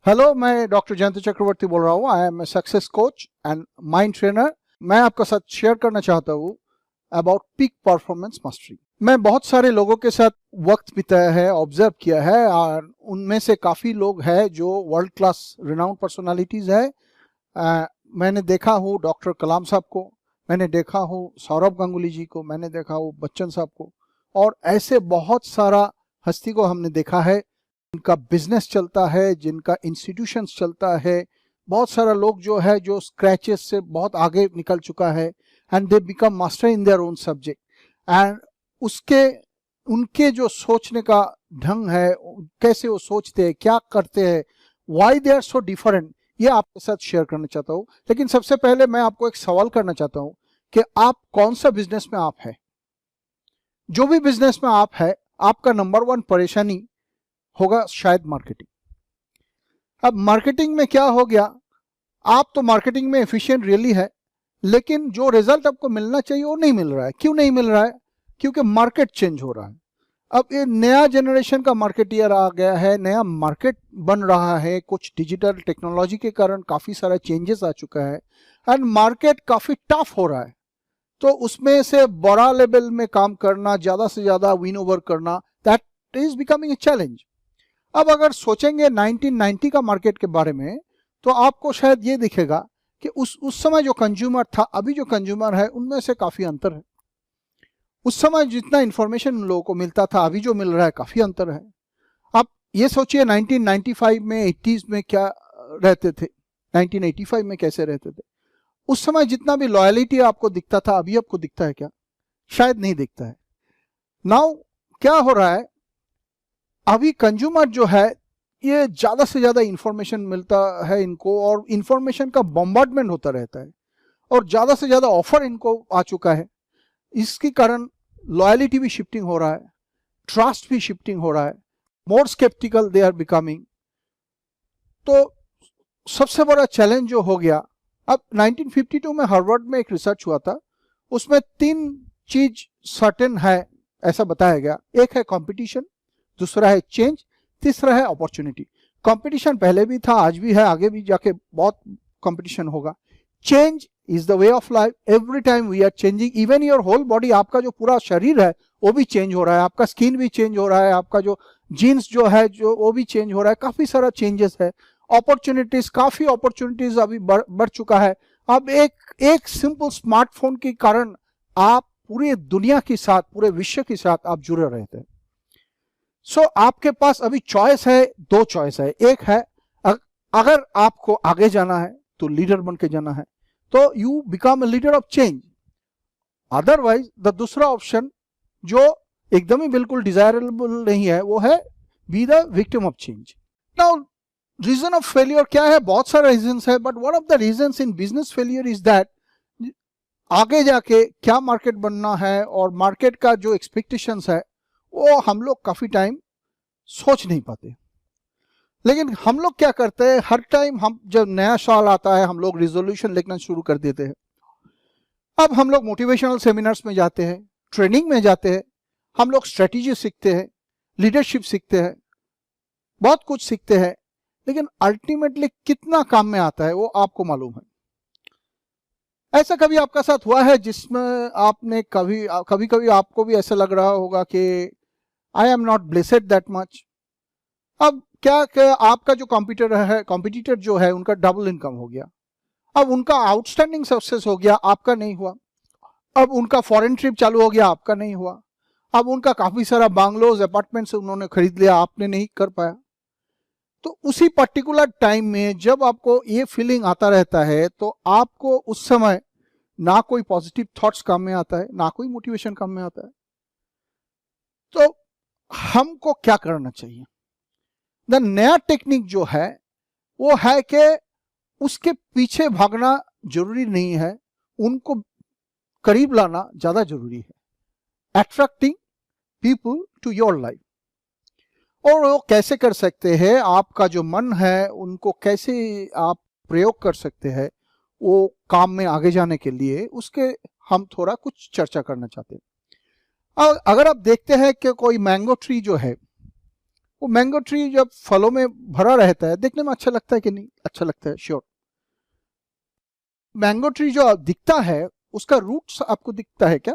Hello, मैं doctor Jayant चक्रवर्ती बोल रहा हूँ। I am a success coach and mind trainer. मैं आपके साथ शेयर करना चाहता हूँ अबाउट पीक परफॉर्मेंस मास्टरी। मैं बहुत सारे लोगों के साथ वक्त बिताया है, ऑब्जर्व किया है और उनमें से काफ़ी लोग हैं जो वर्ल्ड क्लास रिनाउंड पर्सनालिटीज़ है। मैंने देखा हूँ डॉक्टर कलाम साहब को, मैंने देखा हूँ सौरभ गांगुली जी को, मैंने देखा हूँ बच्चन साहब को, और ऐसे बहुत सारा हस्ती को हमने देखा है जिनका बिजनेस चलता है, जिनका इंस्टीट्यूशंस चलता है। बहुत सारा लोग जो है जो स्क्रैचेस से बहुत आगे निकल चुका है and they become master in their own subject. And उसके उनके जो सोचने का ढंग है, कैसे वो सोचते हैं, क्या करते हैं, why they are so different, ये आपके साथ शेयर करना चाहता हूँ। लेकिन सबसे पहले मैं आपको एक सवाल करना चाहता हूँ कि आप कौन सा बिजनेस में आप है। जो भी बिजनेस में आप है, आपका नंबर वन परेशानी होगा शायद मार्केटिंग। अब मार्केटिंग में क्या हो गया, आप तो मार्केटिंग में एफिशिएंट रियली है, लेकिन जो रिजल्ट आपको मिलना चाहिए वो नहीं मिल रहा है। क्यों नहीं मिल रहा है? क्योंकि मार्केट चेंज हो रहा है। अब ये नया जनरेशन का मार्केटियर आ गया है, नया मार्केट बन रहा है, कुछ डिजिटल टेक्नोलॉजी के कारण काफ़ी सारा चेंजेस आ चुका है एंड मार्केट काफ़ी टफ हो रहा है। तो उसमें से बड़ा लेवल में काम करना, ज़्यादा से ज़्यादा विन ओवर करना, that is becoming a challenge. अब अगर सोचेंगे 1990 का मार्केट के बारे में, तो आपको शायद ये दिखेगा कि उस समय जो कंज्यूमर था, अभी जो कंज्यूमर है, उनमें से काफ़ी अंतर है। उस समय जितना इंफॉर्मेशन उन लोगों को मिलता था, अभी जो मिल रहा है, काफ़ी अंतर है। आप ये सोचिए 1995 में 80s में क्या रहते थे, 1985 में कैसे रहते थे। उस समय जितना भी लॉयलिटी आपको दिखता था, अभी आपको दिखता है क्या? शायद नहीं दिखता है। नाउ क्या हो रहा है, अभी कंज्यूमर जो है, ये ज़्यादा से ज़्यादा इंफॉर्मेशन मिलता है इनको, और इंफॉर्मेशन का बॉम्बार्डमेंट होता रहता है, और ज़्यादा से ज़्यादा ऑफर इनको आ चुका है। इसके कारण लॉयलिटी भी शिफ्टिंग हो रहा है, ट्रस्ट भी शिफ्टिंग हो रहा है, मोर स्केप्टिकल दे आर बिकमिंग। तो सबसे बड़ा चैलेंज जो हो गया, अब 1952 में हार्वर्ड में एक रिसर्च हुआ था, उसमें 3 चीज सर्टेन है ऐसा बताया गया। एक है कंपटीशन, दूसरा है चेंज, तीसरा है अपॉर्चुनिटी। कंपटीशन पहले भी था, आज भी है, आगे भी जाके बहुत कंपटीशन होगा। Change is the way of life, every time we are changing, even your whole body, आपका जो पूरा शरीर है वो भी चेंज हो रहा है, आपका स्किन भी चेंज हो रहा है, आपका जो जीन्स जो है जो वो भी चेंज हो रहा है, काफी सारा चेंजेस है। अपॉर्चुनिटीज, काफी अपॉर्चुनिटीज अभी बढ़ चुका है। अब एक सिंपल स्मार्टफोन के कारण आप पूरी दुनिया के साथ, पूरे विश्व के साथ आप जुड़े रहते हैं। सो आपके पास अभी चॉइस है, 2 चॉइस है। एक है, अगर आपको आगे जाना है तो लीडर बन के जाना है, तो you become a leader of change. Otherwise the दूसरा ऑप्शन जो एकदम ही बिल्कुल डिजायरेबल नहीं है, वो है be the victim of change. Now reason of failure क्या है? बहुत सारे रीजन है, but one of the reason in business failure is that आगे जाके क्या मार्केट बनना है और मार्केट का जो एक्सपेक्टेशंस है वो हम लोग काफी टाइम सोच नहीं पाते। लेकिन हम लोग क्या करते हैं, हर टाइम हम जब नया साल आता है, हम लोग रिजोल्यूशन लिखना शुरू कर देते हैं। अब हम लोग मोटिवेशनल सेमिनार्स में जाते हैं, ट्रेनिंग में जाते हैं, हम लोग स्ट्रेटेजी सीखते हैं, लीडरशिप सीखते हैं, बहुत कुछ सीखते हैं, लेकिन अल्टीमेटली कितना काम में आता है वो आपको मालूम है। ऐसा कभी आपका साथ हुआ है जिसमें आपने कभी कभी आपको भी ऐसा लग रहा होगा कि I am not blessed that much. अब क्या आपका जो कॉम्पिटिटर जो है, उनका डबल इनकम हो गया। अब उनका आउटस्टैंडिंग सक्सेस हो गया, आपका नहीं हुआ। अब उनका फॉरेन ट्रिप चालू हो गया, आपका नहीं हुआ। अब उनका काफी सारा बांग्लोज, अपार्टमेंट्स उन्होंने खरीद लिया, आपने नहीं कर पाया। तो उसी पर्टिकुलर टाइम में जब आपको ये फीलिंग आता रहता है, तो आपको उस समय ना कोई पॉजिटिव थॉट्स काम में आता है, ना कोई मोटिवेशन काम में आता है। तो हमको क्या करना चाहिए? द नया टेक्निक जो है वो है कि उसके पीछे भागना जरूरी नहीं है, उनको करीब लाना ज्यादा जरूरी है। Attracting people to your life. और वो कैसे कर सकते हैं? आपका जो मन है उनको कैसे आप प्रयोग कर सकते हैं वो काम में आगे जाने के लिए, उसके हम थोड़ा कुछ चर्चा करना चाहते हैं। अगर आप देखते हैं कि कोई मैंगो ट्री जो है वो मैंगो ट्री जब फलों में भरा रहता है देखने में अच्छा लगता है कि नहीं? अच्छा लगता है, श्योर। मैंगो ट्री जो दिखता है उसका रूट आपको दिखता है क्या?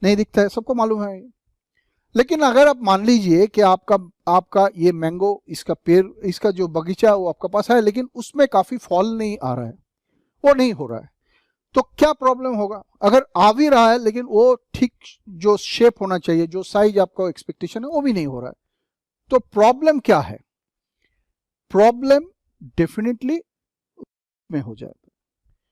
नहीं दिखता है, सबको मालूम है। लेकिन अगर आप मान लीजिए कि आपका ये मैंगो, इसका पेड़, इसका जो बगीचा वो आपका पास है, लेकिन उसमें काफी फॉल नहीं आ रहा है, वो नहीं हो रहा है, तो क्या प्रॉब्लम होगा? अगर आ भी रहा है लेकिन वो ठीक जो शेप होना चाहिए, जो साइज आपका एक्सपेक्टेशन है, वो भी नहीं हो रहा है, तो प्रॉब्लम क्या है? प्रॉब्लम डेफिनेटली में हो जाए।